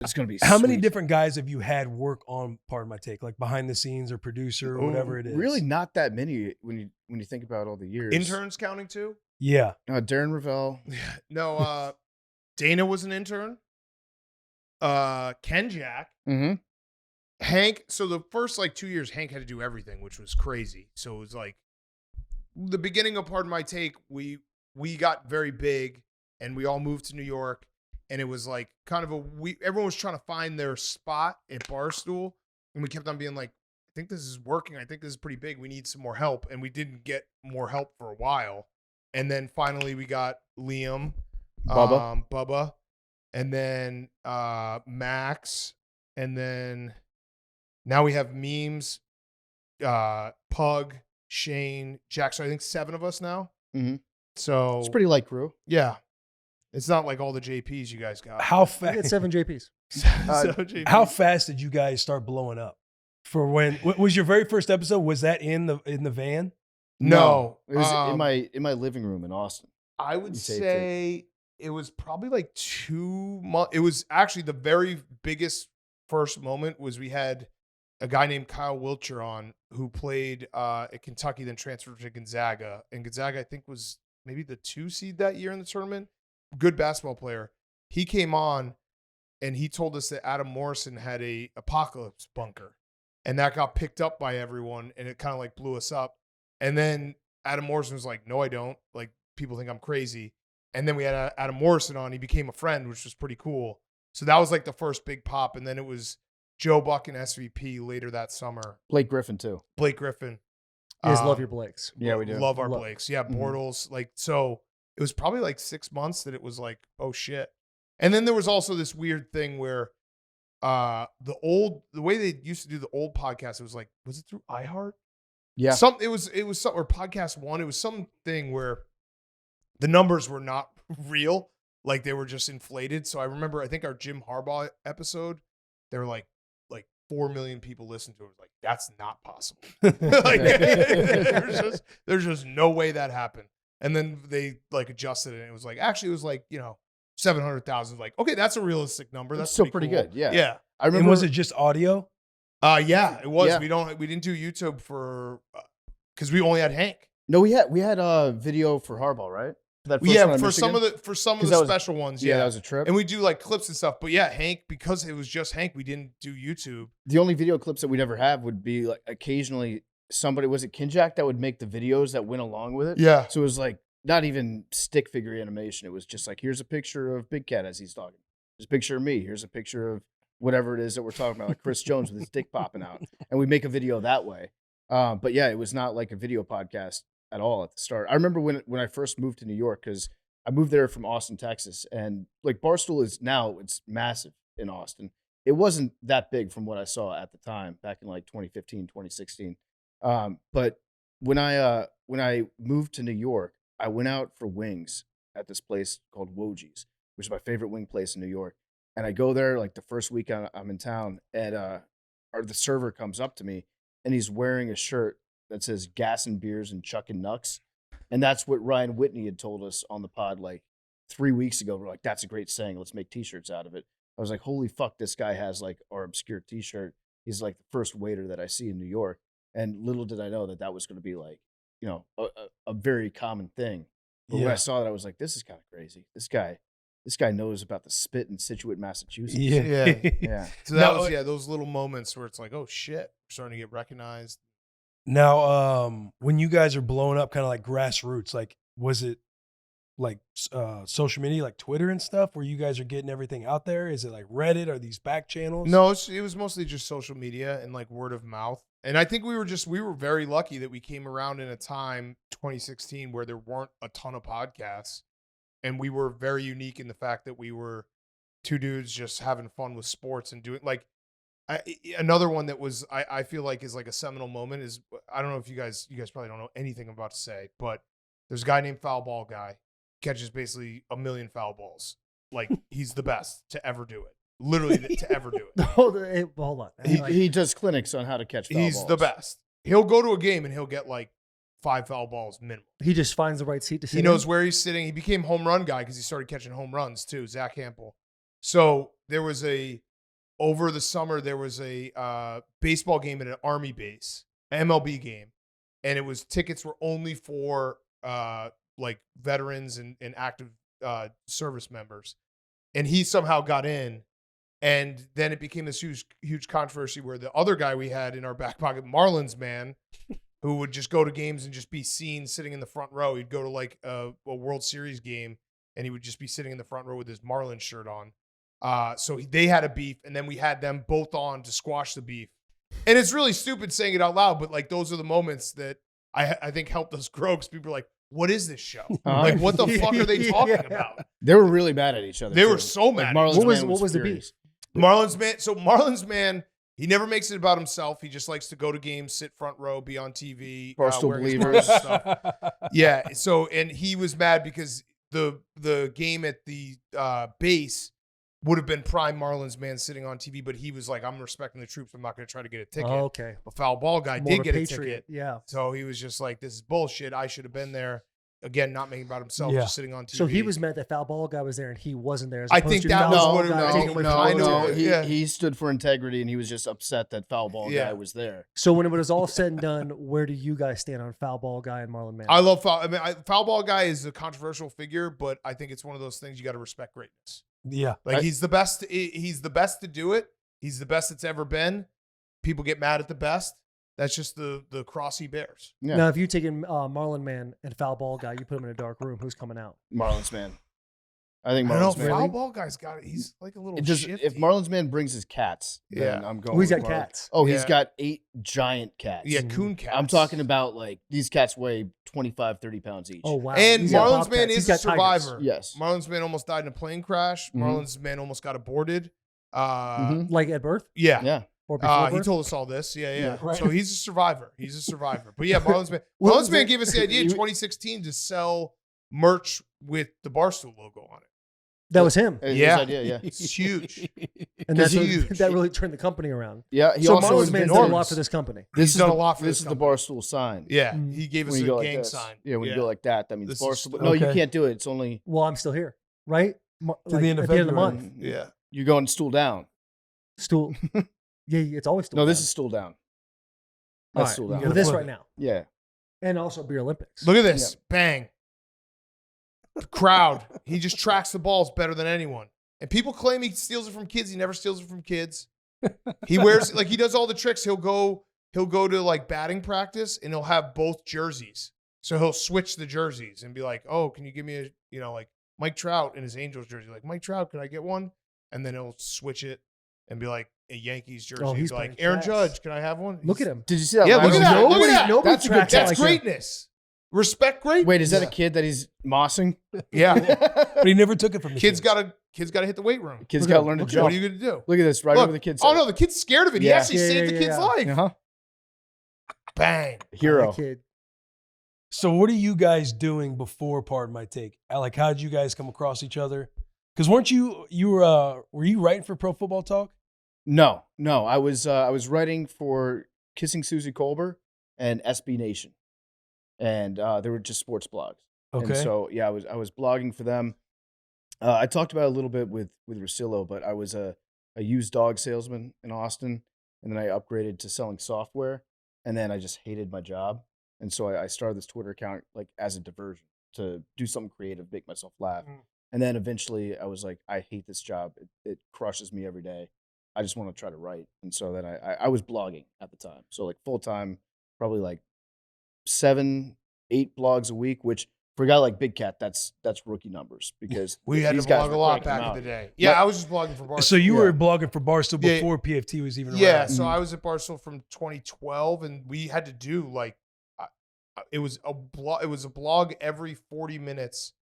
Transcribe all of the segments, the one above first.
It's going to be How many sweet. different guys have you had work on Pardon My Take, like behind the scenes or producer or whatever it is? Really not that many when you think about all the years. Interns counting too? Yeah. Darren Ravel. No, Dana was an intern. Ken Jack. Mm-hmm. Hank. So the first 2 years, Hank had to do everything, which was crazy. So it was the beginning of Pardon My Take, we got very big and we all moved to New York. And it was kind of everyone was trying to find their spot at Barstool. And we kept on being like, I think this is working. I think this is pretty big. We need some more help. And we didn't get more help for a while. And then finally we got Liam, Bubba, and then Max. And then now we have Memes, Pug, Shane, Jack. So I think 7 of us now. Mm-hmm. So it's a pretty light crew. Yeah. It's not like all the JPs you guys got. How fast? We got 7 JPs. How fast did you guys start blowing up? For when was your very first episode? Was that in the van? No, it was in my living room in Austin. I would say it was probably 2 months. It was actually the very biggest first moment was we had a guy named Kyle Wilcher on who played at Kentucky, then transferred to Gonzaga. And Gonzaga, I think, was maybe the 2 seed that year in the tournament. Good basketball player. He came on and he told us that Adam Morrison had a apocalypse bunker, and that got picked up by everyone, and it kind of blew us up. And then Adam Morrison was like, "No, I don't. People think I'm crazy." And then we had Adam Morrison on. He became a friend, which was pretty cool. So that was the first big pop. And then it was Joe Buck and SVP later that summer. Blake Griffin too. Blake Griffin. You guys love your Blakes. Yeah, we do. Love our Blakes. Yeah, Bortles. So it was probably 6 months that it was oh shit. And then there was also this weird thing where the way they used to do the old podcast, it was was it through iHeart? Yeah. It was something, or Podcast One. It was something where the numbers were not real. They were just inflated. So I remember, I think our Jim Harbaugh episode, they were like 4 million people listened to it. It was that's not possible. There's just no way that happened. And then they adjusted it. And it was actually it was 700,000. Okay, that's a realistic number. That's still pretty cool. good. Yeah. Yeah. I remember. And was it just audio? Yeah, it was. Yeah. We didn't do YouTube because we only had Hank. No, we had a video for Harbaugh, right? For some of the special ones. Yeah, that was a trip. And we do clips and stuff. But yeah, Hank, because it was just Hank, we didn't do YouTube. The only video clips that we'd ever have would be occasionally somebody, was it Kinjack, that would make the videos that went along with it? Yeah. So it was not even stick figure animation. It was just here's a picture of Big Cat as he's talking. Here's a picture of me. Here's a picture of whatever it is that we're talking about, Chris Jones with his dick popping out. And we make a video that way. But yeah, it was not a video podcast at all at the start. I remember when I first moved to New York, because I moved there from Austin, Texas, and Barstool is now, it's massive in Austin. It wasn't that big from what I saw at the time back in 2015, 2016. But when I moved to New York, I went out for wings at this place called Woji's, which is my favorite wing place in New York. And I go there the first week I'm in town, and the server comes up to me, and he's wearing a shirt that says "Gas and Beers and Chuckin' Nucks," and that's what Ryan Whitney had told us on the pod 3 weeks ago. We're that's a great saying. Let's make T-shirts out of it. I was holy fuck, this guy has our obscure T-shirt. He's the first waiter that I see in New York, and little did I know that was going to be a very common thing. But when I saw that, I was this is kind of crazy. This guy knows about the spit in Scituate, Massachusetts. Yeah. Yeah. So that was those little moments where it's oh shit, we're starting to get recognized. Now, when you guys are blowing up, kind of grassroots, was it social media, Twitter and stuff, where you guys are getting everything out there? Is it Reddit? Are these back channels? No, it was mostly just social media and word of mouth. And I think we were very lucky that we came around in a time, 2016, where there weren't a ton of podcasts. And we were very unique in the fact that we were 2 dudes just having fun with sports and doing another one that was, I feel is a seminal moment is, I don't know if you guys probably don't know anything I'm about to say, but there's a guy named Foul Ball Guy, catches basically 1 million foul balls. He's the best to ever do it. Literally to ever do it. Hold on. He does clinics on how to catch foul balls. He's the best. He'll go to a game and he'll get 5 foul balls minimum. He just finds the right seat to sit. He knows where he's sitting. He became home run guy because he started catching home runs too, Zach Hampel. So there was a over the summer there was a baseball game at an Army base, an MLB game, and it was tickets were only for like veterans and active service members, and he somehow got in. And then it became this huge controversy where the other guy we had in our back pocket, Marlins man, who would just go to games and just be seen sitting in the front row. He'd go to like a World Series game and he would just be sitting in the front row with his Marlins shirt on. So they had a beef, and then we had them both on to squash the beef. And it's really stupid saying it out loud, but like those are the moments that I think helped us grow, because people are like, what is this show? Like, what the fuck are they talking about? They were really mad at each other. They too. were so mad. Marlins What Man was the furious. beef? Marlins man. So Marlins man, he never makes it about himself. He just likes to go to games, sit front row, be on TV, Barstool wearing his believers. Marlins stuff. Yeah. So, and he was mad because the game at the base would have been prime Marlins man sitting on TV, but he was like, I'm respecting the troops. I'm not going to try to get a ticket. Oh, okay. A foul ball guy More did of get a patriot. ticket. Yeah. So he was just like, this is bullshit. I should have been there. Again, not making about himself, Yeah. just sitting on TV. So he was mad that foul ball guy was there and he wasn't there. As I opposed think to that foul was ball what it- guy no, taking away no, from I the know. team. Yeah. He stood for integrity, and he was just upset that foul ball Yeah. guy was there. So when it was all said and done, where do you guys stand on foul ball guy and Marlon Man? I love foul. I mean, foul ball guy is a controversial figure, but I think it's one of those things you got to respect greatness. Yeah. Like he's the best. He's the best to do it. He's the best it's ever been. People get mad at the best. That's just the cross he bears. Yeah. Now, if you taken Marlon Man and foul ball guy, you put him in a dark room. Who's coming out? Marlins Man. I think I don't Marlins know. Man. Foul ball guy's got it. He's like a little It just, shifty. if Marlins Man brings his cats, then Yeah. I'm going. Oh, he's with got Marlins. cats. Oh, he's Yeah. got 8 giant cats. Yeah, coon cats. I'm talking about like these cats weigh 25, 30 pounds each. Oh wow! And He's got Marlins bobcats. Man He's is a got tigers. survivor. Yes. Marlins Man almost died in a plane crash. Mhm. Marlins Man almost got aborted. Mhm. Like at birth Yeah. Yeah. or before He birth? told us all this. Yeah. Yeah, right. So he's a survivor. He's a survivor. But yeah, Marlins Man. What Marlins was Man it? gave us the idea in 2016 to sell merch with the Barstool logo on it. That was him, His Yeah. idea, yeah. It's huge. and that's what, huge. that really turned the company around. Yeah. He So also Marlon has Man's been done a lot enormous. for this company. This He's is done the, a lot for this this is company. the Barstool sign. Yeah. Mm. He gave us When a you go like gang this. sign. Yeah, when you go like that means This is- Barstool. But no, you Okay. can't do it. It's only Well, I'm still here, right? To the end of at the end of the February. month. Yeah. you're going stool down. Stool. Yeah, it's always stool. No, this down. is stool down. All That's right, stool with down. gotta this flip right it. now, Yeah. and also Beer Olympics. Look at this. Bang. The crowd. He just tracks the balls better than anyone. And people claim he steals it from kids. He never steals it from kids. He wears, like, he does all the tricks. He'll go to like batting practice and he'll have both jerseys. So he'll switch the jerseys and be like, oh, can you give me like Mike Trout in his Angels jersey? Like, Mike Trout, can I get one? And then he'll switch it and be like a Yankees jersey. Oh, He'd he's be like, playing Aaron chess. Judge, can I have one? Look at him. Did you see that? Yeah, last look at that. one? Look at that. Nobody That's tracks That's like him. greatness. Respect greatness. Wait, is that a kid that he's mossing? Yeah. But he never took it from the Kids gotta hit the weight room. Kids Look got at to learn to him. jump. What are you gonna do? Look at this, right Look, over the kid's oh head. no, the kid's scared of it. He Yeah. actually Yeah, saved yeah, the kid's yeah. life. Uh-huh. Bang. Hero. That kid. So what are you guys doing before Pardon My Take? Like, how did you guys come across each other? Because were you writing for Pro Football Talk? No. I was writing for Kissing Susie Colbert and SB Nation, and they were just sports blogs. Okay. And so yeah, I was blogging for them. I talked about it a little bit with Rosillo, but I was a used dog salesman in Austin, and then I upgraded to selling software, and then I just hated my job, and so I started this Twitter account like as a diversion to do something creative, make myself laugh, and then eventually I was like, I hate this job. It crushes me every day. I just want to try to write, and so then I was blogging at the time, so like full time, probably like 7-8 blogs a week, which for a guy like Big Cat, that's rookie numbers because We had to these guys blog a were lot cranking them back in out. the day. Yeah, But- I was just blogging for Barstool. So you Yeah. were blogging for Barstool Yeah. before PFT was even Yeah, around. so I was at Barstool from 2012, and we had to do like it was a blog. It was a blog every 40 minutes,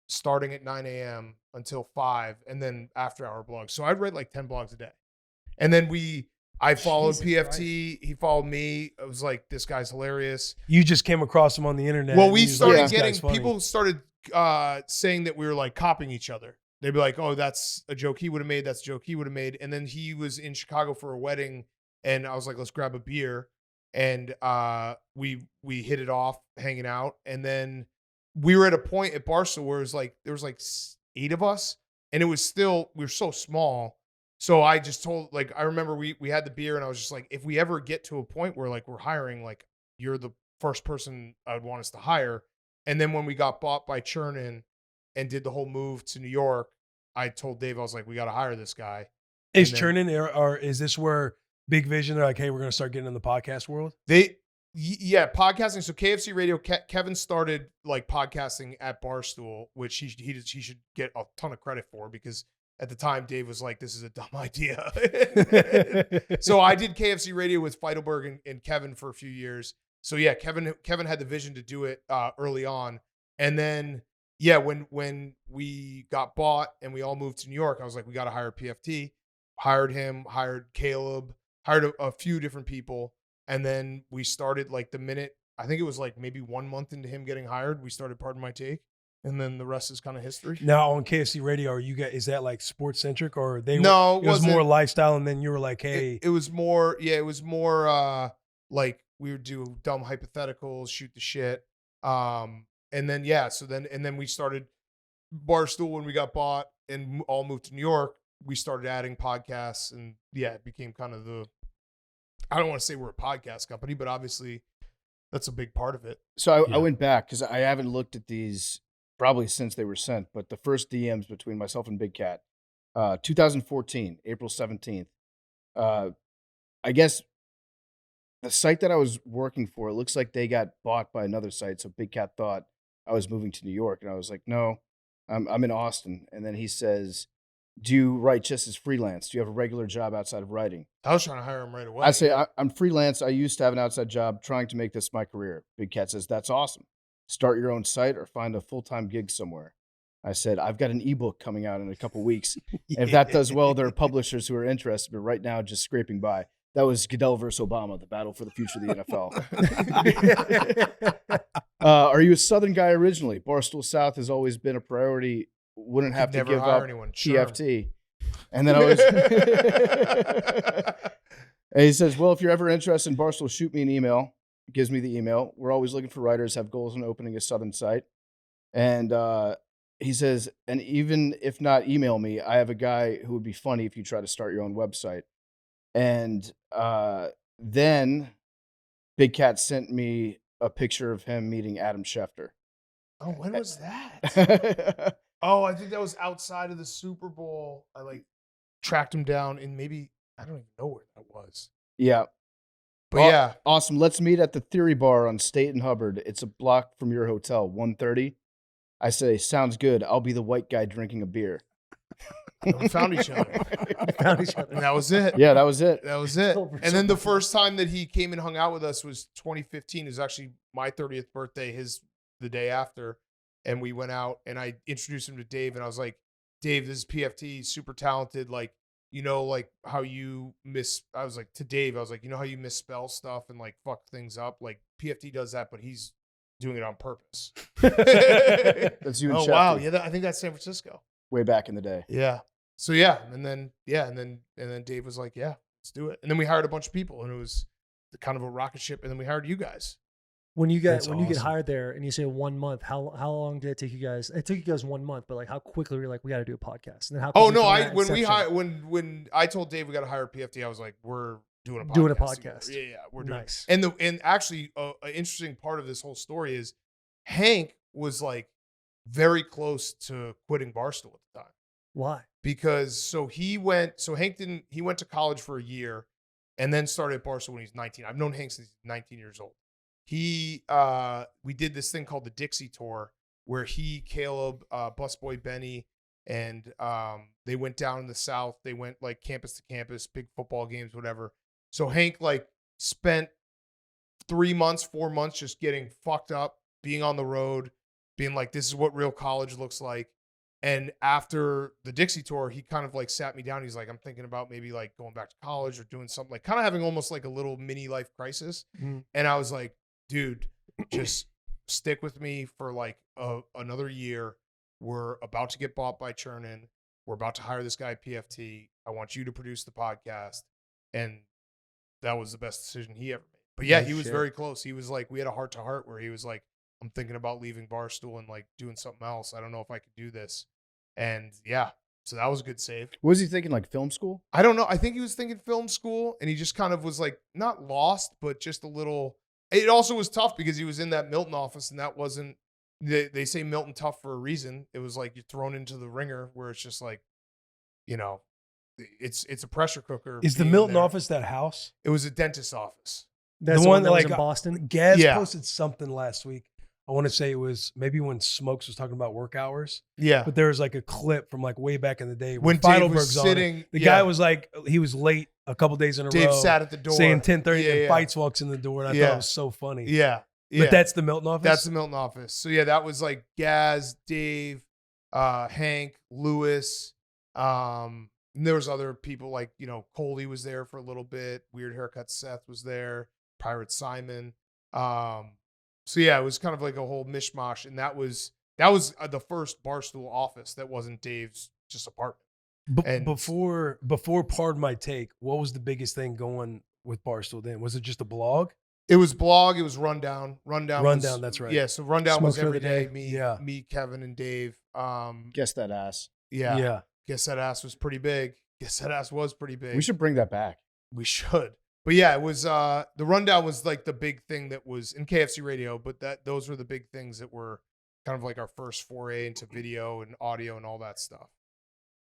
starting at 9 a.m. until 5, and then after hour blogs. So I'd write like 10 blogs a day, and then I followed Jesus PFT. He followed me. I was like, this guy's hilarious. You just came across him on the internet. Well, and we he was like, started "This getting guy's funny." people started saying that we were like copying each other. They'd be like, "Oh, that's a joke he would have made. That's a joke he would have made." And then he was in Chicago for a wedding, and I was like, "Let's grab a beer," and we hit it off, hanging out, and then we were at a point at Barstool where it was like there was like 8 of us, and it was still we were so small. So I just told, like, I remember we had the beer and I was just like, if we ever get to a point where like we're hiring, like you're the first person I would want us to hire. And then when we got bought by Chernin and did the whole move to New York, I told Dave, I was like, we got to hire this guy. Is And then- Churning or is this where Big Vision are like, hey, we're going to start getting in the podcast world? Yeah, podcasting. So KFC Radio, Kevin started like podcasting at Barstool, which he should get a ton of credit for, because at the time Dave was like, this is a dumb idea. So I did KFC Radio with Feidelberg and Kevin for a few years. So yeah, Kevin had the vision to do it early on. And then yeah, when we got bought and we all moved to New York, I was like, we got to hire PFT. Hired him, hired Caleb, hired a few different people. And then we started like the minute, I think it was like maybe 1 month into him getting hired, we started Pardon My Take. And then the rest is kind of history. Now on KFC Radio, is that like sports centric, or it was wasn't. more lifestyle, and then you were like, hey, it was more, like we would do dumb hypotheticals, shoot the shit. And then, and then we started Barstool when we got bought and all moved to New York. We started adding podcasts, and yeah, it became kind of I don't want to say we're a podcast company, but obviously that's a big part of it. So I went back because I haven't looked at these probably since they were sent, but the first DMs between myself and Big Cat, 2014, April 17th. I guess the site that I was working for, it looks like they got bought by another site. So Big Cat thought I was moving to New York, and I was like, no, I'm in Austin. And then he says, do you write just as freelance? Do you have a regular job outside of writing? I was trying to hire him right away. I say, I'm freelance. I used to have an outside job trying to make this my career. Big Cat says, that's awesome. Start your own site or find a full-time gig somewhere. I said, I've got an ebook coming out in a couple weeks. And if that does well, there are publishers who are interested, but right now just scraping by. That was Goodell versus Obama, the battle for the future of the NFL. Are you a Southern guy originally? Barstool South has always been a priority. Wouldn't have to give up PFT. And then I was, and he says, well, if you're ever interested in Barstool, shoot me an email. Gives me the email. We're always looking for writers, have goals on opening a Southern site. And he says, and even if not, email me. I have a guy who would be funny if you try to start your own website. And then Big Cat sent me a picture of him meeting Adam Schefter. Oh, when was that? Oh, I think that was outside of the Super Bowl. I like tracked him down and maybe, I don't even know where that was. Yeah. But yeah. Awesome. Let's meet at the Theory Bar on State and Hubbard. It's a block from your hotel, 1:30. I say, sounds good. I'll be the white guy drinking a beer. We found each other. And that was it. Yeah, that was it. That was it. And then the first time that he came and hung out with us was 2015. It was actually my 30th birthday, his the day after. And we went out and I introduced him to Dave. And I was like, Dave, this is PFT. He's super talented. Like, you know, like how you I was like, to Dave, I was like, you know how you misspell stuff and like fuck things up? Like PFT does that, but he's doing it on purpose. That's you and Oh, Schefter. wow. Yeah, I think that's San Francisco. Way back in the day. Yeah. So yeah, and then Dave was like, "Yeah, let's do it." And then we hired a bunch of people, and it was kind of a rocket ship. And then we hired you guys. When you That's you get awesome. hired there and you say 1 month, how long did it take you guys? It took you guys 1 month, but like how quickly were you like, we got to do a podcast? And then how? Oh quickly no, from that when we inception- hired when I told Dave we got to hire PFT, I was like, "We're doing a podcast." Doing a together. podcast. Yeah, we're doing. Nice. And actually, an interesting part of this whole story is Hank was like very close to quitting Barstool at the time. Why? Because he went to college for a year and then started at Barstool when he's 19. I've known Hank since he's 19 years old. We did this thing called the Dixie Tour where Caleb, Busboy Benny, and they went down in the South. They went like campus to campus, big football games, whatever. So Hank like spent 4 months just getting fucked up, being on the road, being like, this is what real college looks like. And after the Dixie Tour, he kind of like sat me down. He's like, I'm thinking about maybe like going back to college or doing something, like kind of having almost like a little mini life crisis. Mm-hmm. And I was like, dude, just stick with me for like another year. We're about to get bought by Chernin. We're about to hire this guy at PFT. I want you to produce the podcast. And that was the best decision he ever made. But yeah, he was very close. He was like, we had a heart to heart where he was like, I'm thinking about leaving Barstool and like doing something else. I don't know if I could do this. And yeah, So that was a good save. What was he thinking? Like film school? I don't know. I think he was thinking film school, and he just kind of was like not lost, but just a little. It also was tough because he was in that Milton office, and that wasn't. They say Milton tough for a reason. It was like you're thrown into the ringer where it's just like, you know, it's a pressure cooker. Is the being Milton there. office that house? It was a dentist's office. That's the one that was like in Boston. Gaz Yeah. posted something last week. I want to say it was maybe when Smokes was talking about work hours, Yeah. but there was like a clip from like way back in the day When when Dave Feidelberg's was on it. sitting, The yeah. guy was like, he was late a couple days in a Dave row. sat at the door saying 10:30 Yeah, and yeah. Fights walks in the door, and I Yeah. thought it was so funny. Yeah. Yeah. But that's the Milton office. That's the Milton office. So yeah, that was like Gaz, Dave, Hank, Lewis. And there was other people like, you know, Coley was there for a little bit. Weird Haircut Seth was there. Pirate Simon. So yeah, it was kind of like a whole mishmash, and that was the first Barstool office that wasn't Dave's just apartment. And- before Pardon My Take, what was the biggest thing going with Barstool then? Was it just a blog? It was blog. It was Rundown. Rundown. Rundown, was- that's right. Yeah. So Rundown Smoke was for the every day. day. Me, Kevin, and Dave. Guess that ass. Yeah. Guess that ass was pretty big. We should bring that back. We should. But yeah, it was the Rundown was like the big thing that was in KFC radio, but those were the big things that were kind of like our first foray into video and audio and all that stuff.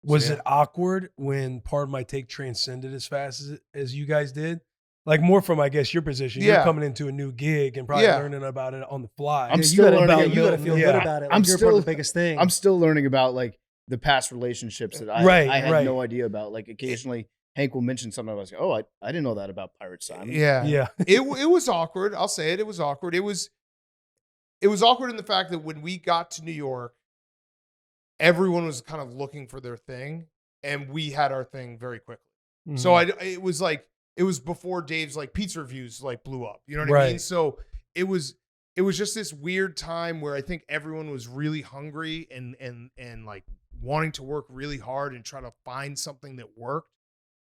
Was So, it awkward when Pardon My Take transcended as fast as you guys did? Like more from, I guess, your position. You're Yeah. coming into a new gig and probably Yeah. learning about it on the fly. I'm Yeah, still you gotta, learning you gotta about feel Milton. good Yeah. about it. Like I'm you're part of still- the biggest thing. I'm still learning about like the past relationships that I had Right. no idea about. Like occasionally Hank will mention something. I was like, oh, I didn't know that about Pirate Simon. Yeah. Yeah. it was awkward. I'll say it. It was awkward. It was awkward in the fact that when we got to New York, everyone was kind of looking for their thing, and we had our thing very quickly. So it was like it was before Dave's like pizza reviews like blew up. You know what I mean? Right. So it was just this weird time where I think everyone was really hungry and like wanting to work really hard and try to find something that worked.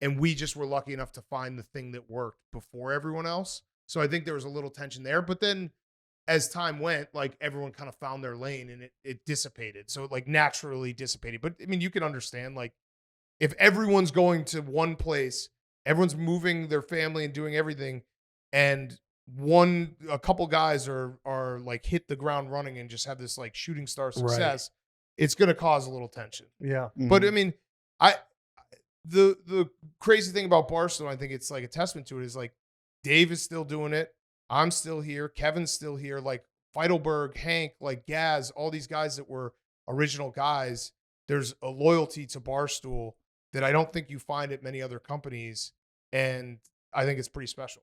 And we just were lucky enough to find the thing that worked before everyone else. So I think there was a little tension there. But then as time went, like everyone kind of found their lane and it dissipated. So it like naturally dissipated. But I mean, you can understand like if everyone's going to one place, everyone's moving their family and doing everything, and a couple guys are like hit the ground running and just have this like shooting star success, it's going to cause a little tension. Yeah. But I mean, the crazy thing about Barstool, I think it's like a testament to it, is like Dave is still doing it. I'm still here. Kevin's still here. Like Feidelberg, Hank, like Gaz, all these guys that were original guys. There's a loyalty to Barstool that I don't think you find at many other companies, and I think it's pretty special.